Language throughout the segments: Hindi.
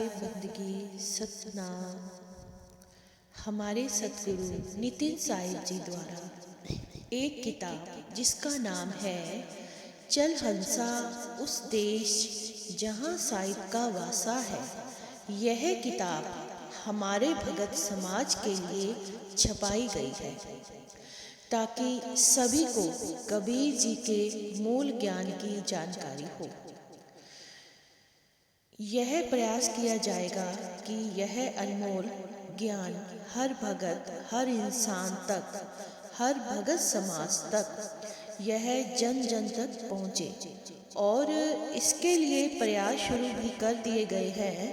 साहिब बंदगी सतनाम। हमारे सतगुरु नितिन साहिब जी द्वारा एक किताब जिसका नाम है चल हंसा उस देश जहाँ साहिब का वासा है, यह किताब हमारे भगत समाज के लिए छपाई गई है ताकि सभी को कबीर जी के मूल ज्ञान की जानकारी हो। यह प्रयास किया जाएगा कि यह अनमोल ज्ञान हर भगत, हर इंसान तक, हर भगत समाज तक, यह जन जन तक पहुँचे और इसके लिए प्रयास शुरू भी कर दिए गए हैं।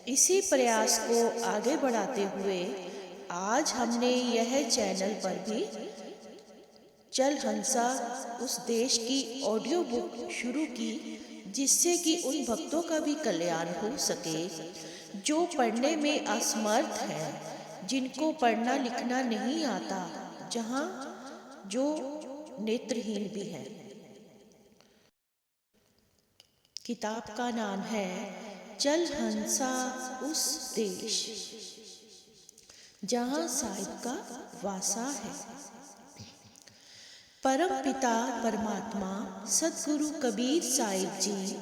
इसी प्रयास को आगे बढ़ाते हुए आज हमने यह चैनल पर भी चल हंसा उस देश की ऑडियो बुक शुरू की, जिससे कि उन भक्तों का भी कल्याण हो सके जो पढ़ने में असमर्थ हैं, जिनको पढ़ना लिखना नहीं आता, जहाँ जो नेत्रहीन भी हैं। किताब का नाम है चल हंसा उस देश जहाँ साहिब का वासा है। परम पिता परमात्मा सतगुरु कबीर साहिब जी,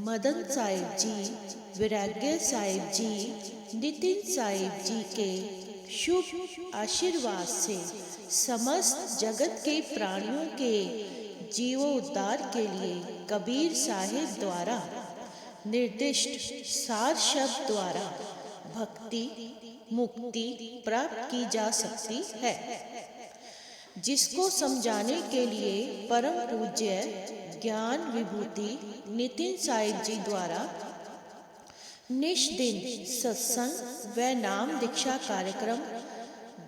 मदन साहिब जी, वैराग्य साहिब जी, नितिन साहिब जी के शुभ आशीर्वाद से समस्त जगत के प्राणियों के जीवोद्धार के लिए कबीर साहिब द्वारा निर्दिष्ट सार शब्द द्वारा भक्ति मुक्ति प्राप्त की जा सकती है, जिसको समझाने के लिए परम पूज्य ज्ञान विभूति नितिन साहिब जी द्वारा निष्दिन सत्संग व नाम दीक्षा कार्यक्रम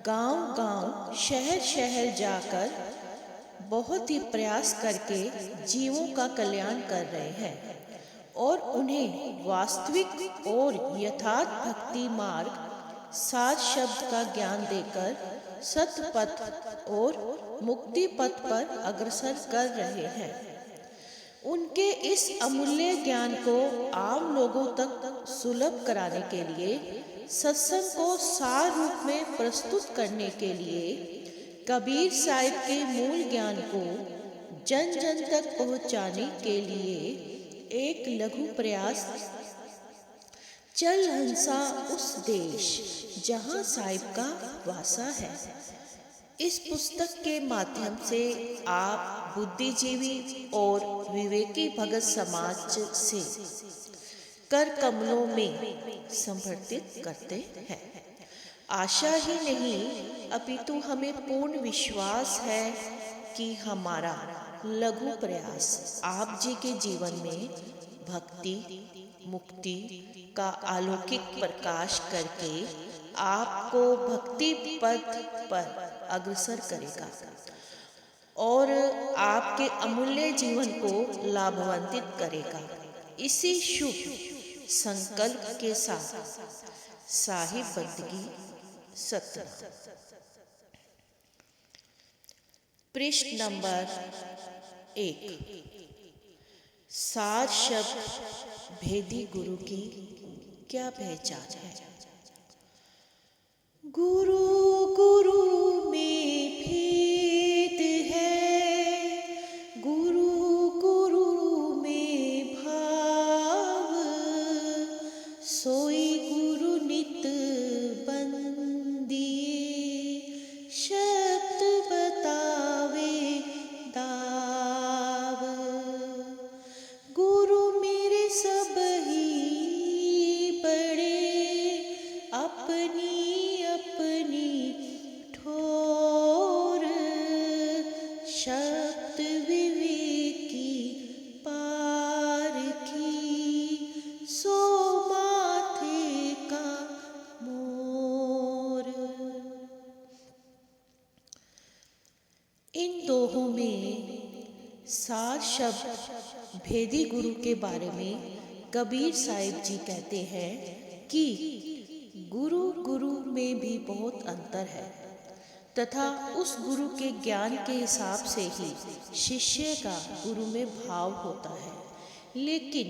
गांव-गांव, शहर-शहर जाकर बहुत ही प्रयास करके जीवों का कल्याण कर रहे हैं और उन्हें वास्तविक और यथार्थ भक्ति मार्ग सार शब्द का ज्ञान देकर सत्य पथ और मुक्ति पथ पर अग्रसर कर रहे हैं। उनके इस अमूल्य ज्ञान को आम लोगों तक सुलभ कराने के लिए, सत्संग को सार रूप में प्रस्तुत करने के लिए, कबीर साहिब के मूल ज्ञान को जन जन तक पहुंचाने के लिए एक लघु प्रयास चल हंसा उस देश जहाँ साहिब का वासा है। इस पुस्तक के माध्यम से आप बुद्धिजीवी और विवेकी भगत समाज से कर कमलों में संवर्धित करते हैं। आशा ही नहीं अपितु हमें पूर्ण विश्वास है कि हमारा लघु प्रयास आप जी के जीवन में भक्ति मुक्ति का अलौकिक प्रकाश करके आपको भक्ति पथ पर अग्रसर करेगा और आपके अमूल्य जीवन को लाभान्वित करेगा। इसी शुभ संकल्प के साथ साहिब बंदगी सतनाम। पृष्ठ नंबर 1। सार शब्द भेदी गुरु की क्या पहचान है। गुरु गुरु में भेद है, गुरु गुरु में भाव, सोई गुरु नित बंदिए, शब्द बतावे दाव। गुरु मेरे सब ही बड़े, अपनी अपनी ठोर, शब्द विवेकी पारखी, सो माथे का मोर। इन दोहों में सार शब्द भेदी गुरु के बारे में कबीर साहिब जी कहते हैं कि गुरु गुरु में भी बहुत अंतर है तथा उस गुरु के ज्ञान के हिसाब से ही शिष्य का गुरु में भाव होता है। लेकिन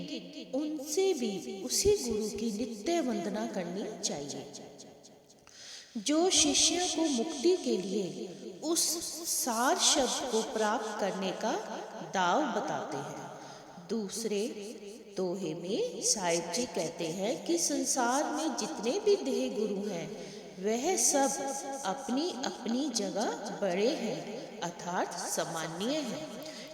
उनसे भी उसी गुरु की नित्य वंदना करनी चाहिए जो शिष्य को मुक्ति के लिए उस सार शब्द को प्राप्त करने का दाव बताते हैं। दूसरे दोहे में साहिब जी कहते हैं कि संसार में जितने भी देह गुरु हैं वह सब अपनी अपनी जगह बड़े हैं अर्थात सामान्य हैं,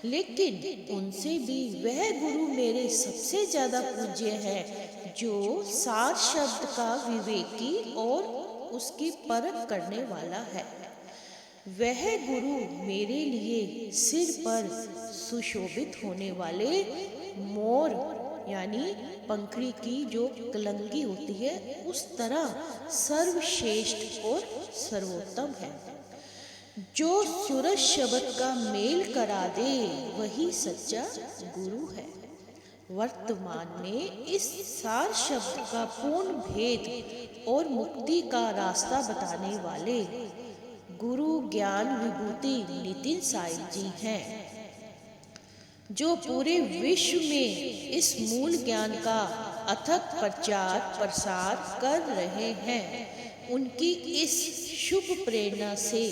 लेकिन उनसे भी वह गुरु मेरे सबसे ज्यादा पूज्य है जो सार शब्द का विवेकी और उसकी परख करने वाला है। वह गुरु मेरे लिए सिर पर सुशोभित होने वाले मोर यानी पंखड़ी की जो कलंगी होती है उस तरह सर्वश्रेष्ठ और सर्वोत्तम है। जो सूरज शब्द का मेल करा दे वही सच्चा गुरु है। वर्तमान में इस सार शब्द का पूर्ण भेद और मुक्ति का रास्ता बताने वाले गुरु ज्ञान विभूति नितिन साहिब जी हैं, जो पूरे विश्व में इस मूल ज्ञान का अथक प्रचार प्रसार कर रहे हैं। उनकी इस शुभ प्रेरणा से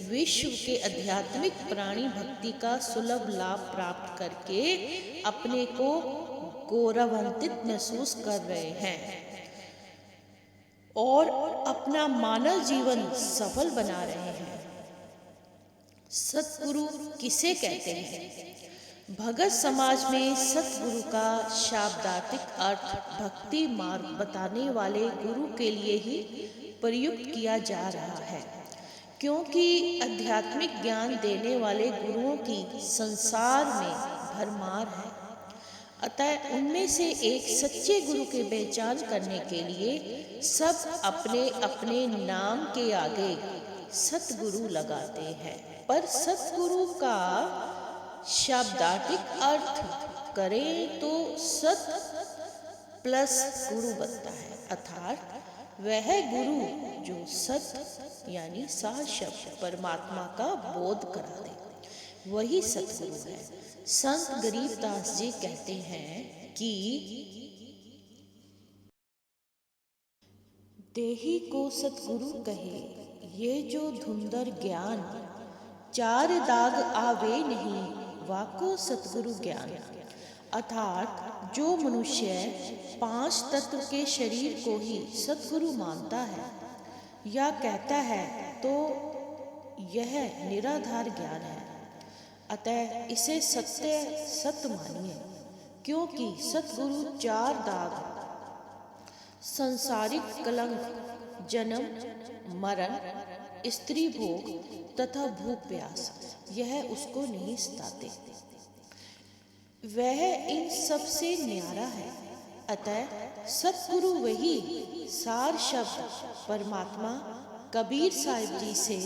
विश्व के आध्यात्मिक प्राणी भक्ति का सुलभ लाभ प्राप्त करके अपने को गौरवान्वित महसूस कर रहे हैं और अपना मानव जीवन सफल बना रहे हैं। सतगुरु किसे कहते हैं? भगत समाज में सतगुरु का शाब्दिक अर्थ भक्ति मार्ग बताने वाले गुरु के लिए ही प्रयुक्त किया जा रहा है, क्योंकि आध्यात्मिक ज्ञान देने वाले गुरुओं की संसार में भरमार है। अतः उनमें से एक सच्चे गुरु की पहचान करने के लिए सब अपने अपने नाम के आगे सतगुरु लगाते हैं, पर सतगुरु का शाब्दिक अर्थ करें तो सत प्लस गुरु बनता है, अर्थात वह गुरु जो सत यानी सार शब्द परमात्मा का बोध करा दे वही सतगुरु है। संत गरीबदास जी कहते हैं कि देही को सतगुरु कहे ये जो धुंधर ज्ञान, चार दाग आवे नहीं वाको सतगुरु ज्ञान। अर्थात जो मनुष्य पांच तत्व के शरीर को ही सतगुरु मानता है या कहता है तो यह निराधार ज्ञान है। अतः इसे सत्य मानिए, क्योंकि सतगुरु चार दाग संसारिक कलंक, जन्म मरण, स्त्री भोग तथा भूख प्यास यह उसको नहीं सताते। वह इन सब से न्यारा है। अतः सतगुरु वही सार शब्द परमात्मा कबीर साहिब जी से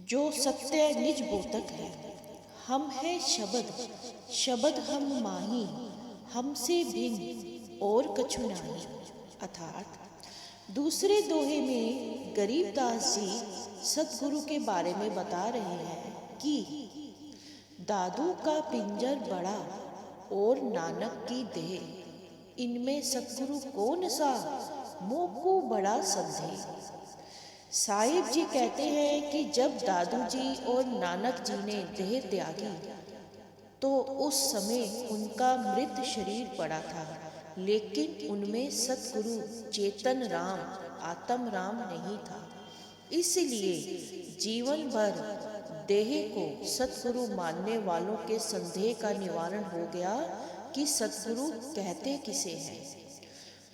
जो सत्य निज बोतक है। हम है शब्द, शब्द हम माही, हमसे भिन्न और कछु नाही। अर्थात दूसरे दोहे में गरीबदास जी सतगुरु के बारे में बता रहे हैं कि दादू का पिंजर बड़ा और नानक की देह, इनमें सतगुरु कौन सा मोको बड़ा संदेह। साहिब जी कहते हैं कि जब दादू जी और नानक जी ने देह त्यागी तो उस समय उनका मृत शरीर पड़ा था, लेकिन उनमें सतगुरु चेतन राम आत्म राम नहीं था। इसलिए जीवन भर देह को सतगुरु मानने वालों के संदेह का निवारण हो गया कि सतगुरु कहते किसे हैं।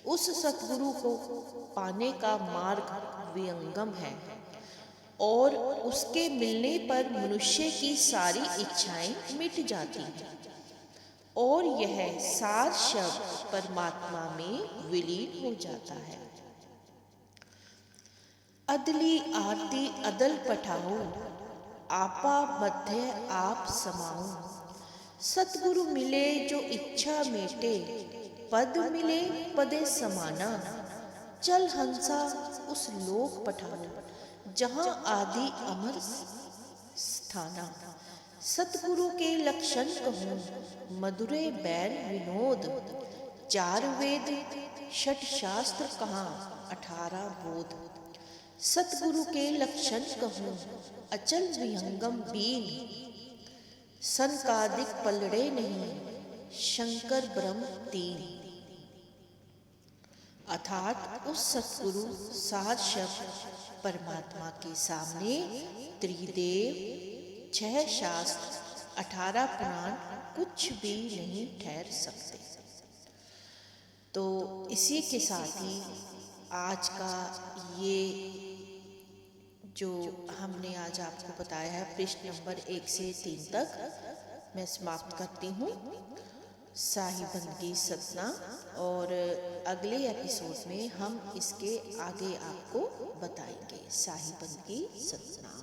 उस सतगुरु को पाने का मार्ग विहंगम है और उसके मिलने पर मनुष्य की सारी इच्छाएं मिट जाती हैं और यह सार शब्द परमात्मा में विलीन हो जाता है। अदली आरती अदल पठाओ, आपा मध्य आप समाओ। सतगुरु मिले जो इच्छा मेटे, पद मिले पदे समाना। चल हंसा उस लोक पठाओ, जहाँ आदि अमर स्थाना। सतगुरु के लक्षण कहूँ, मधुरे बैन विनोद। चार वेद षट शास्त्र कहाँ, 18 बोध। सतगुरु के लक्षण कहूँ, अचल विहंगम बीन। सनकादिक पलड़े नहीं, शंकर ब्रह्म तीन। अर्थात उस सतगुरु सार शब्द परमात्मा के सामने त्रिदेव, 6 शास्त्र, 18 पुराण कुछ भी नहीं ठहर सकते। तो इसी के साथ ही आज का ये जो हमने आज आपको बताया है पृष्ठ नंबर 1 से 3 तक मैं समाप्त करती हूँ। शाही बंदगी सतना, और अगले एपिसोड में हम इसके आगे आपको बताएंगे। शाही बंदगी सतना।